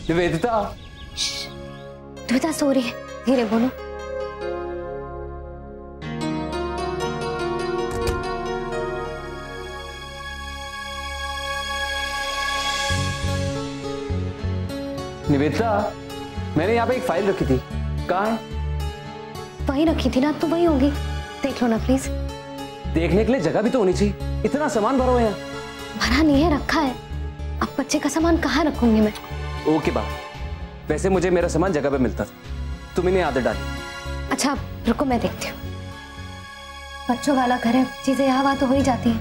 निवेदिता। निवेदिता सो रही है, धीरे बोलो। निवेदिता, मैंने यहाँ पे एक फाइल रखी थी, कहाँ है? वहीं रखी थी ना, तो वही होगी, देख लो ना प्लीज। देखने के लिए जगह भी तो होनी चाहिए, इतना सामान भरा हुआ है। भरा नहीं है, रखा है। अब बच्चे का सामान कहाँ रखूंगी मैं? ओके बा, वैसे मुझे मेरा सामान जगह पे मिलता था, तुम इन्हें आदत डाली। अच्छा रुको, मैं देखती हूँ। बच्चों वाला घर है, चीजें यहाँ वहाँ तो हो ही जाती हैं।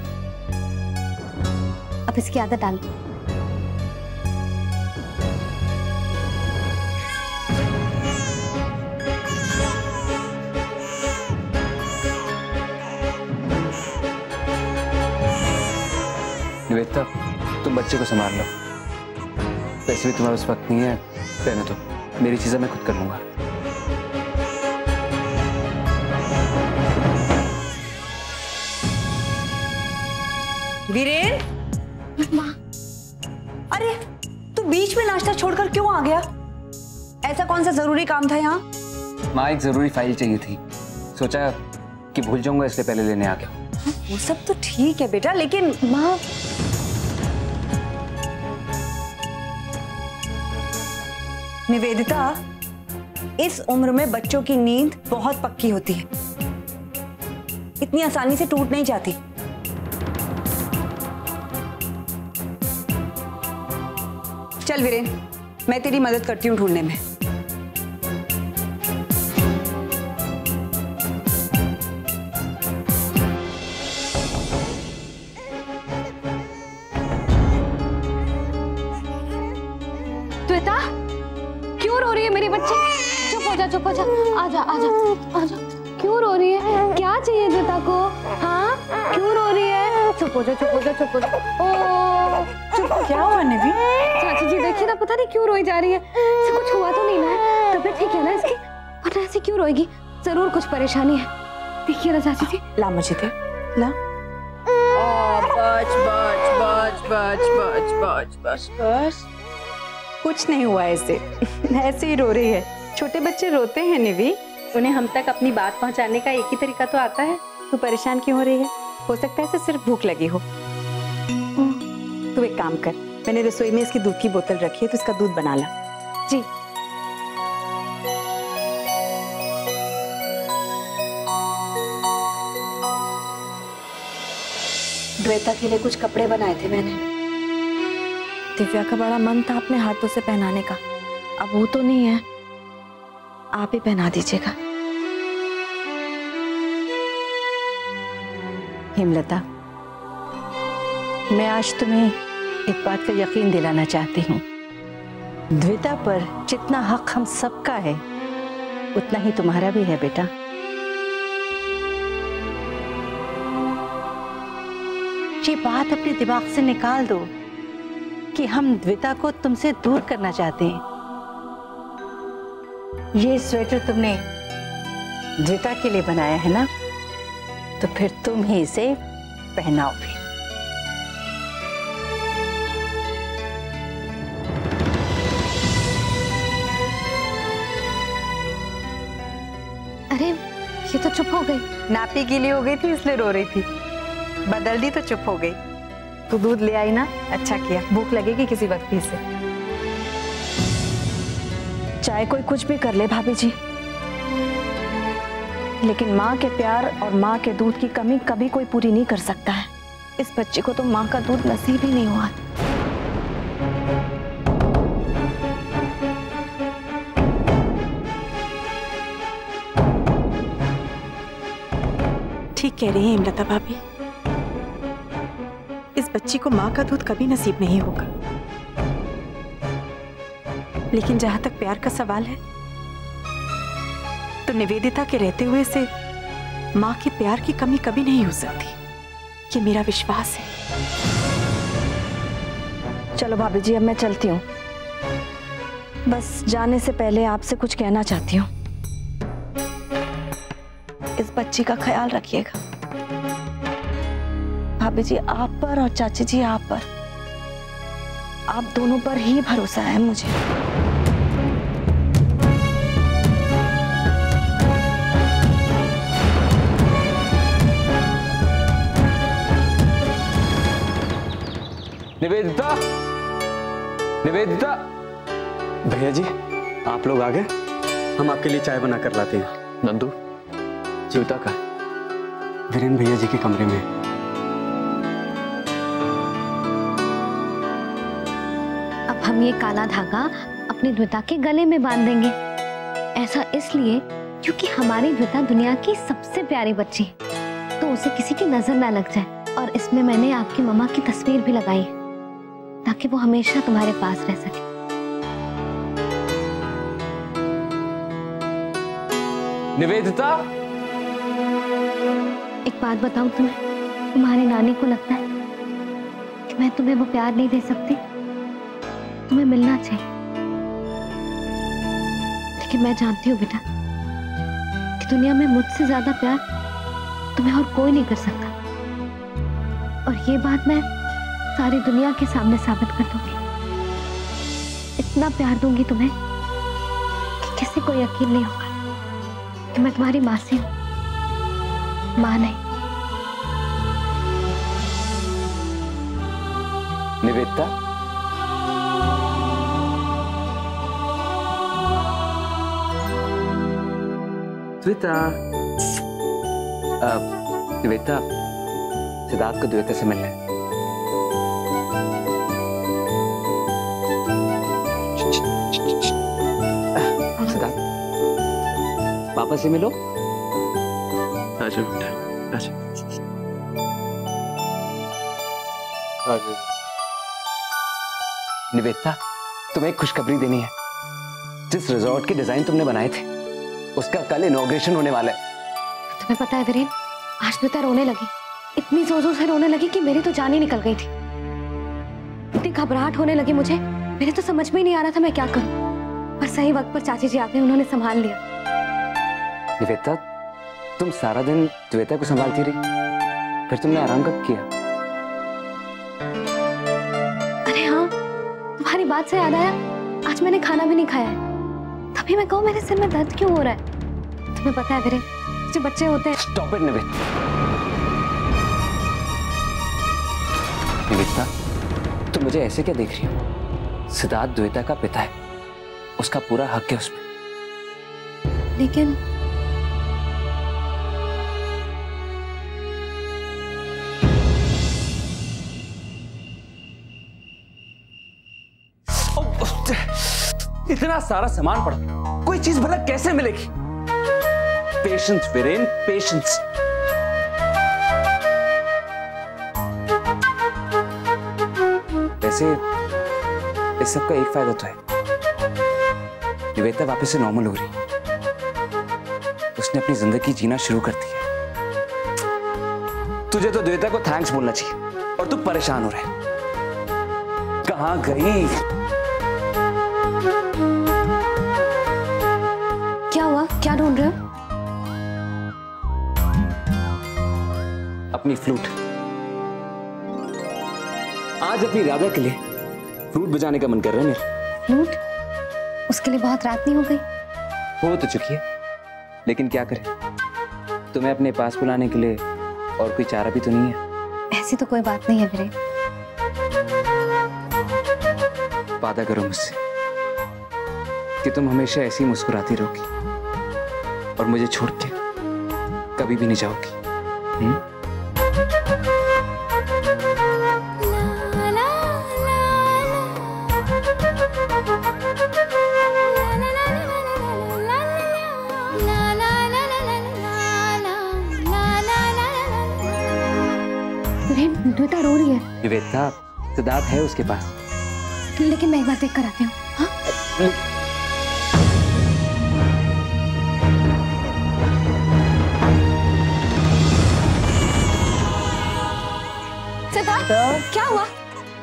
अब इसकी आदत डाल। निवेदिता, तुम बच्चे को संभाल लो। वैसे भी तुम्हारे पास वक्त नहीं है, रहने दो, मेरी चीजें मैं खुद कर लूंगा। वीरेन, माँ। अरे तू बीच में नाश्ता छोड़कर क्यों आ गया? ऐसा कौन सा जरूरी काम था यहाँ? माँ, एक जरूरी फाइल चाहिए थी, सोचा कि भूल जाऊंगा इसलिए पहले लेने आ गया। वो सब तो ठीक है बेटा, लेकिन माँ। निवेदिता, इस उम्र में बच्चों की नींद बहुत पक्की होती है, इतनी आसानी से टूट नहीं जाती। चल वीरेन, मैं तेरी मदद करती हूँ ढूंढने में। श्वेता, क्यों रो रही है मेरी बच्ची? चुप हो जा, चुप हो जा। आजा आजा आजा। क्यों रो रही है? क्या चाहिए श्वेता को? हाँ, क्यों रो रही है? चुप हो जा, चुप हो जा, चुप हो जा। ओ चुप। क्या हुआ निवी? चाची जी देखिए ना, पता नहीं क्यों रोई जा रही है। इसे कुछ हुआ तो नहीं ना? तबीयत ठीक है ना इसकी? पता ऐसे क्यों रोएगी? जरूर कुछ परेशानी है। देखिए ना चाची जी। ला मुझे दे, ला। बच बच बच बच बच बच बच बच। कुछ नहीं हुआ ऐसे ऐसे ही रो रही है। छोटे बच्चे रोते हैं निवी, उन्हें हम तक अपनी बात पहुंचाने का एक ही तरीका तो आता है। तू परेशान क्यों हो रही है? हो सकता है इसे सिर्फ भूख लगी हो। तू एक काम कर, मैंने रसोई में इसकी दूध की बोतल रखी है, तो इसका दूध बना ला। जी। श्वेता के लिए कुछ कपड़े बनाए थे मैंने। दिव्या का बड़ा मन था अपने हाथों से पहनाने का, अब वो तो नहीं है, आप ही पहना दीजिएगा। हेमलता, मैं आज तुम्हें एक बात का यकीन दिलाना चाहती हूँ। द्विता पर जितना हक हम सबका है, उतना ही तुम्हारा भी है बेटा। ये बात अपने दिमाग से निकाल दो कि हम द्विता को तुमसे दूर करना चाहते हैं। ये स्वेटर तुमने द्विता के लिए बनाया है ना, तो फिर तुम ही इसे पहनाओ भी। अरे ये तो चुप हो गई। नापी गीली हो गई थी इसलिए रो रही थी, बदल दी तो चुप हो गई। तू दूध ले आई ना, अच्छा किया, भूख लगेगी किसी वक्त भी इसे। चाहे कोई कुछ भी कर ले भाभी जी, लेकिन माँ के प्यार और माँ के दूध की कमी कभी कोई पूरी नहीं कर सकता है। इस बच्चे को तो माँ का दूध नसीब ही नहीं हुआ। ठीक कह रही है हेमलता भाभी, इस बच्ची को माँ का दूध कभी नसीब नहीं होगा। लेकिन जहां तक प्यार का सवाल है, तो निवेदिता के रहते हुए से माँ के प्यार की कमी कभी नहीं हो सकती, ये मेरा विश्वास है। चलो भाभी जी, अब मैं चलती हूँ। बस जाने से पहले आपसे कुछ कहना चाहती हूँ। इस बच्ची का ख्याल रखिएगा भाभी जी, आप पर और चाची जी आप पर। आप दोनों पर ही भरोसा है मुझे। निवेदिता, निवेदिता। भैया जी, आप लोग आ गए? हम आपके लिए चाय बना कर लाते हैं। नंदू, द्विता का? वीरेन भैया जी के कमरे में। अब हम ये काला धागा अपनी द्विता के गले में बांध देंगे। ऐसा इसलिए क्योंकि हमारी द्विता दुनिया की सबसे प्यारी बच्ची है, तो उसे किसी की नजर ना लग जाए। और इसमें मैंने आपकी मम्मा की तस्वीर भी लगाई है ताकि वो हमेशा तुम्हारे पास रह सके। निवेदिता, एक बात बताऊं तुम्हें, तुम्हारी नानी को लगता है कि मैं तुम्हें वो प्यार नहीं दे सकती। तुम्हें मिलना चाहिए, लेकिन मैं जानती हूँ बेटा कि दुनिया में मुझसे ज्यादा प्यार तुम्हें और कोई नहीं कर सकता। और ये बात मैं सारी दुनिया के सामने साबित कर दूंगी। इतना प्यार दूंगी तुम्हें कि किसी को यकीन नहीं होगा कि मैं तुम्हारी माँ से हूँ, माँ नहीं। निवेदिता, द्विता, द्विता, सिद्धार्थ को द्विता से मिलना है। सिद्धार्थ, पापा से मिलो। आजा बेटा, आजा। आजा। निवेदिता, तुम्हें एक खुशखबरी देनी है। जिस रिजॉर्ट के डिजाइन तुमने बनाए थे उसका कल इनॉग्रेशन होने वाला है। तुम्हें पता है वीरेन, आज द्विता रोने लगी, इतनी जोर से रोने लगी कि मेरी तो जान ही निकल गई थी। इतनी घबराहट होने लगी मुझे, मेरे तो समझ में ही नहीं आ रहा था मैं क्या करूं। पर सही वक्त पर चाची जी आते, उन्होंने संभाल लिया। निवेदिता, तुम सारा दिन द्विता को संभालती रही, फिर तुमने आराम कब किया? अरे हाँ, तुम्हारी बात से याद आया, आज मैंने खाना भी नहीं खाया है। तभी मैं कहूँ मेरे सिर में दर्द क्यों हो रहा है। तुम्हें पता है वीरेन, जो बच्चे होते हैं। Stop it Nivedita. निवेदिता, तुम मुझे ऐसे क्या देख रही हो? सिद्धार्थ द्विता का पिता है, उसका पूरा हक है उस पर। लेकिन इतना सारा सामान पड़ा, कोई चीज भला कैसे मिलेगी? Patience Viren, patience. वैसे इस सब का एक फायदा तो है, निवेदिता वापस से नॉर्मल हो रही है। उसने अपनी जिंदगी जीना शुरू कर दी है। तुझे तो द्विता को थैंक्स बोलना चाहिए और तू परेशान हो रहा है। कहां गई? क्या हुआ, क्या ढूंढ रहे हो? अपनी फ्लूट। आज अपनी राधा के लिए फ्लूट बजाने का मन कर रहा है मेरा। फ्लूट? उसके लिए बहुत रात नहीं हो गई? हो तो चुकी है, लेकिन क्या करें, तुम्हें अपने पास बुलाने के लिए और कोई चारा भी तो नहीं है। ऐसी तो कोई बात नहीं है वीरेन। वादा करो मुझसे कि तुम हमेशा ऐसी मुस्कुराती रहोगी और मुझे छोड़ के कभी भी नहीं जाओगी। द्विता रो रही है। निवेदिता, सिद्धार्थ है उसके पास। लेकिन मैं एक बार देख कर आती हूँ। हाँ? सिद्धार्थ, क्या हुआ?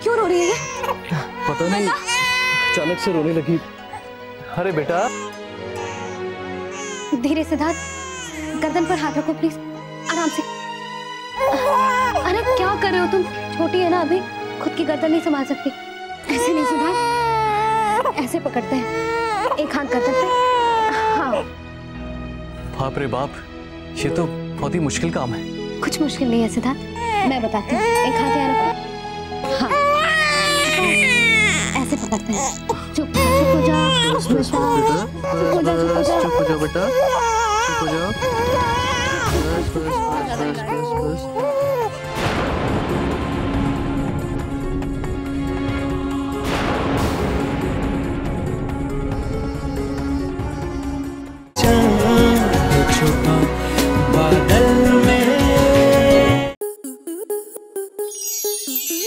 क्यों रो रही है ये? पता नहीं, अचानक से रोने लगी। अरे बेटा, धीरे सिद्धार्थ, गर्दन पर हाथ रखो प्लीज, आराम से। अरे क्या कर रहे हो तुम? छोटी है ना अभी, खुद की गर्दन नहीं संभाल सकती। ऐसे नहीं सिद्धार्थ, ऐसे पकड़ते हैं, एक हाथ करते हैं। हाँ। बाप रे बाप, ये तो बहुत ही मुश्किल काम है। कुछ मुश्किल नहीं है सिद्धार्थ, मैं बताती हूँ। एक हाथ यहाँ रखो। हाँ, ऐसे पकड़ते हैं। चुप चुप हो जा बेटा, चुप हो जा, चुप हो जा, चुप हो जाओ बेटा, चुप हो जाओ। बस बस बस बस बस बस।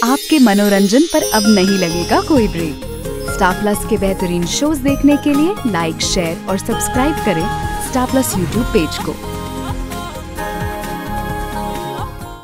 आपके मनोरंजन पर अब नहीं लगेगा कोई ब्रेक। स्टार प्लस के बेहतरीन शोज देखने के लिए लाइक, शेयर और सब्सक्राइब करें स्टार प्लस यूट्यूब पेज को।